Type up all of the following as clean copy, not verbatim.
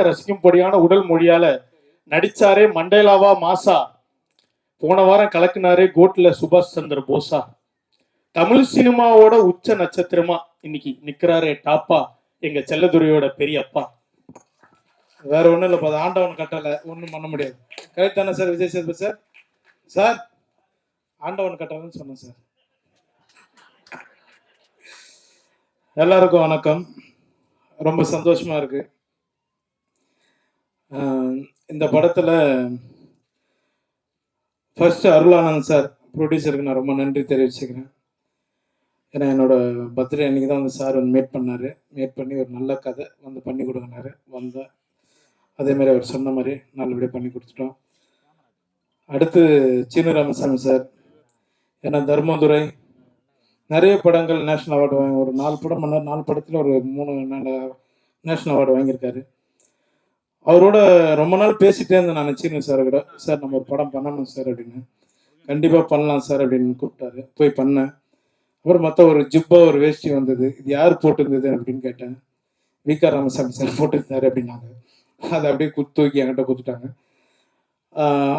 ரசிக்கும்படியான உடல் மொழியால நடிச்சாரே மண்டேலாவா மாசா, போன வாரம் கலக்குனாரே கோட்ல சுபாஷ் சந்திர போஸா, தமிழ் சினிமாவோட உச்ச நட்சத்திரமா இன்னைக்கு நிக்கிறாரே டாப்பா எங்க செல்லதுரையோட பெரியப்பா. வேற ஒண்ணும் இல்லப்பா, அது ஆண்டவன் கட்டளை, ஒண்ணும் பண்ண முடியாது. கரெக்ட் தானே sir Vijay Sethupathi sir? Sir ஆண்டவன் கட்டளைன்னு சொன்னேன் சார். எல்லாருக்கும் வணக்கம். ரொம்ப சந்தோஷமா இருக்கு. இந்த படத்துல ஃபர்ஸ்ட் அருளானந்த் சார் ப்ரொடியூசருக்கு நான் ரொம்ப நன்றி தெரிவிச்சுக்கிறேன். ஏன்னா என்னோட பர்த்டே அன்னைக்கு தான் வந்து சார் வந்து மீட் பண்ணார். மீட் பண்ணி ஒரு நல்ல கதை வந்து பண்ணி கொடுங்கினாரு. வந்தேன், அதேமாதிரி அவர் சொன்ன மாதிரி நல்லபடியாக பண்ணி கொடுத்துட்டோம். அடுத்து சீனு ராமசாமி சார், ஏன்னா தர்மதுரை நிறைய படங்கள் நேஷ்னல் அவார்டு வாங்கி, ஒரு 4 படம் பண்ணார். 4 படத்தில் ஒரு 3 நேஷ்னல் அவார்டு வாங்கியிருக்காரு. அவரோட ரொம்ப நாள் பேசிட்டே இருந்தேன் நான் சீனு சார் கூட. சார் நம்ம ஒரு படம் பண்ணணும் சார் அப்படின்னு. கண்டிப்பாக பண்ணலாம் சார் அப்படின்னு கூப்பிட்டாரு. போய் பண்ணேன். அப்புறம் மற்ற ஒரு ஜிப்பா ஒரு வேஷ்டி வந்தது. இது யார் போட்டிருந்தது அப்படின்னு கேட்டேன். வி.க. ராமசாமி சார் போட்டிருந்தாரு அப்படின்னாங்க. அதை அப்படியே தூக்கி என்கிட்ட கொடுத்துட்டாங்க.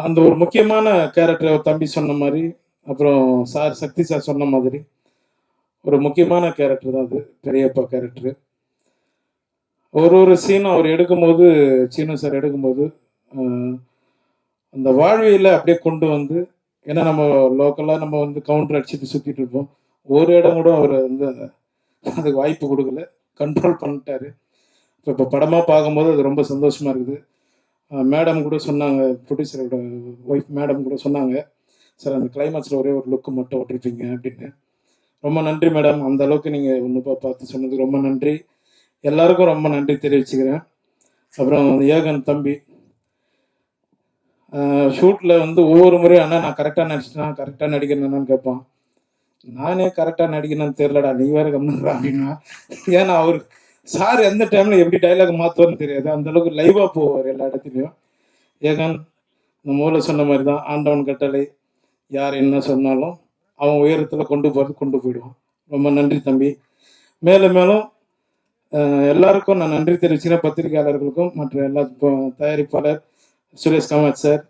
அந்த ஒரு முக்கியமான கேரக்டர் தம்பி சொன்ன மாதிரி, அப்புறம் சார் சக்தி சார் சொன்ன மாதிரி ஒரு முக்கியமான கேரக்டர் தான் அது, பெரியப்பா கேரக்டரு. ஒரு சீனும் அவர் எடுக்கும்போது, சீனு சார் எடுக்கும்போது அந்த வாழ்வியலை அப்படியே கொண்டு வந்து, ஏன்னா நம்ம லோக்கலாக நம்ம வந்து கவுண்டர் அடிச்சுட்டு சுற்றிட்டு இருப்போம். ஒரு இடம் கூட அவர் வந்து அதுக்கு வாய்ப்பு கொடுக்கல, கண்ட்ரோல் பண்ணிட்டாரு. இப்போ படமாக பார்க்கும்போது அது ரொம்ப சந்தோஷமாக இருக்குது. மேடம் கூட சொன்னாங்க, ப்ரொடியூசரோட ஒய்ஃப் மேடம் கூட சொன்னாங்க, சார் அந்த கிளைமேக்ஸில் ஒரே ஒரு லுக்கு மட்டும் விட்டுருப்பீங்க அப்படின்னு. ரொம்ப நன்றி மேடம், அந்த அளவுக்கு நீங்கள் ஒன்று பார்த்து சொன்னதுக்கு ரொம்ப நன்றி. எல்லாருக்கும் ரொம்ப நன்றி தெரிவிச்சுக்கிறேன். அப்புறம் ஏகன் தம்பி ஷூட்டில் வந்து ஒவ்வொரு முறையும் அண்ணா நான் கரெக்டாக நடிக்கிறேன்னு கேட்பான். நானே கரெக்டாக நடிக்கணும்னு தெரிலடா, நீ வேறு கம்முறா அப்படின்னா. ஏன்னா அவர் சார் எந்த டைமில் எப்படி டைலாக் மாற்றுவார்னு தெரியாது, அந்தளவுக்கு லைவாக போவார் எல்லா இடத்துலையும். ஏகன் இந்த மூலம் சொன்ன மாதிரி தான், ஆண்டவன் கட்டளை, யார் என்ன சொன்னாலும் அவன் உயரத்தில் கொண்டு போயிடுவான். ரொம்ப நன்றி தம்பி. மேலும் மேலும் எல்லாருக்கும் நான் நன்றி தெரிவிச்சுக்கிறேன். பத்திரிகையாளர்களுக்கும் மற்ற எல்லா தயாரிப்பாளர் சுரேஷ் காமத் சார்,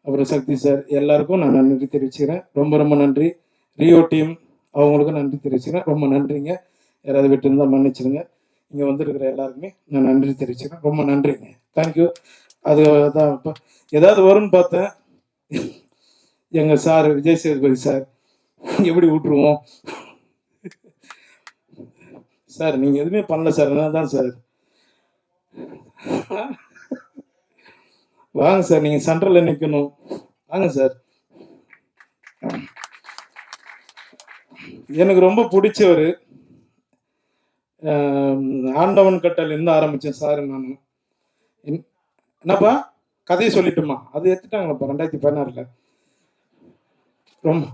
அப்புறம் சக்தி சார், எல்லாருக்கும் நான் நன்றி தெரிவிச்சுக்கிறேன். ரொம்ப ரொம்ப நன்றி. ரியோ டீம் அவங்களுக்கும் நன்றி தெரிவிச்சுக்கிறேன். ரொம்ப நன்றிங்க. யாராவது விட்டு இருந்தால் மன்னிச்சிருங்க. இங்கே வந்துருக்கிற எல்லாருக்குமே நான் நன்றி தெரிவிச்சுக்கிறேன். ரொம்ப நன்றிங்க. தேங்க்யூ. அதான் இப்போ ஏதாவது வரும்னு பார்த்தேன். எங்கள் சார் விஜய் சேதுபதி சார் எப்படி விட்டுருவோம் சார், நீங்கள் எதுவுமே பண்ணல சார், என்ன தான் சார். வாங்க சார், நீங்கள் சென்ட்ரலில் நிற்கணும், வாங்க சார். எனக்கு ரொம்ப பிடிச்சவர், ஆண்டவன் கட்டளையிலிருந்து ஆரம்பித்தேன் சார். நான் என்னப்பா கதையை சொல்லிட்டுமா, அது எடுத்துட்டாங்களப்பா 2016. ரொம்ப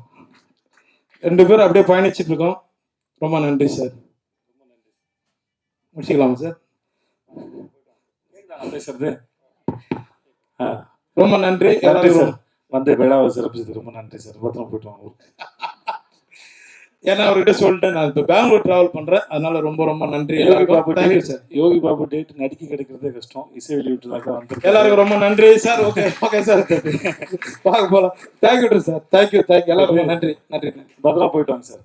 2 பேரும் அப்படியே பயணிச்சுட்டு இருக்கோம். ரொம்ப நன்றி சார். முடிச்சுக்கலாமா சார்? பேசுறது ரொம்ப நன்றி. எல்லாரும் வந்து விழாவை சிறப்பிச்சது ரொம்ப நன்றி சார். பத்திரம் போயிட்டு வாங்க. ஏன்னா அவர்கிட்ட சொல்லிட்டேன், நான் இப்போ பெங்களூர் டிராவல் பண்றேன், அதனால ரொம்ப ரொம்ப நன்றி. யோகி பாபு டேட் நடிக்க கிடைக்கிறதே கஷ்டம், இசை வெளியிட்டு வந்து எல்லாருக்கும் ரொம்ப நன்றி சார். ஓகே ஓகே சார், பார்க்க போகலாம். தேங்க்யூ சார், தேங்க்யூ எல்லாருக்கும் நன்றி. பத்திரம் போயிட்டு வாங்க சார்.